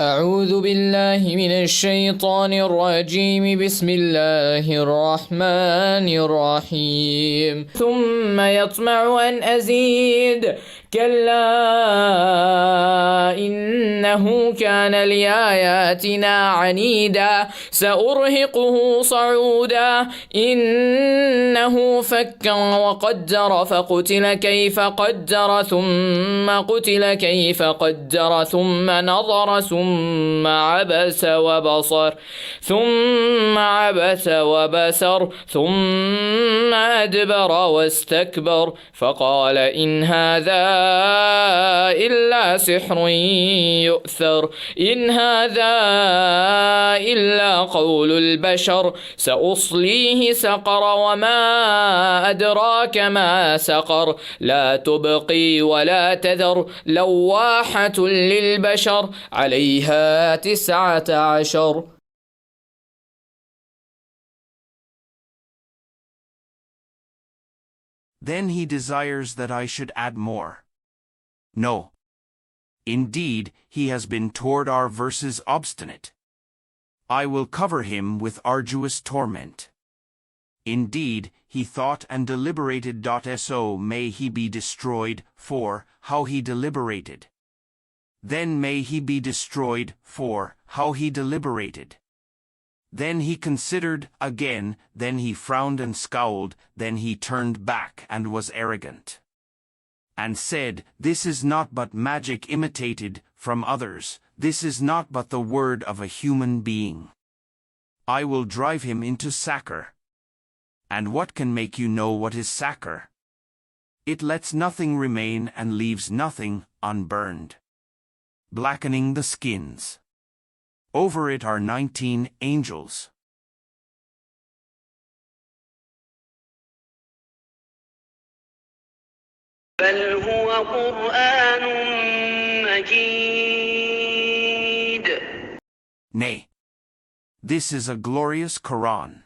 أعوذ بالله من الشيطان الرجيم. بسم الله الرحمن الرحيم. ثم يطمع أن أزيد. كلا إنه كان لآياتنا عنيدا. سأرهقه صعودا. إنه فكر وقدر فقتل كيف قدر ثم قتل كيف قدر ثم نظر ثم عبس وبصر ثم أدبر واستكبر فقال إن هذا إلا سحر يؤثر. إن هذا إلا قول البشر. سأصليه سقر وما أدراك ما سقر. لا تبقي ولا تذر. لواحة للبشر. عليها 19. Then he desires that I should add more. No. Indeed, he has been toward our verses obstinate. I will cover him with arduous torment. Indeed, he thought and deliberated. So may he be destroyed, for how he deliberated. Then may he be destroyed, for how he deliberated. Then he considered again, then he frowned and scowled, then he turned back and was arrogant. And said, This is not but magic imitated from others, this is not but the word of a human being. I will drive him into sacker. And what can make you know what is sacker? It lets nothing remain and leaves nothing unburned, blackening the skins. Over it are 19 angels. بل هو قرآن مجيد. Nay, this is a glorious Quran.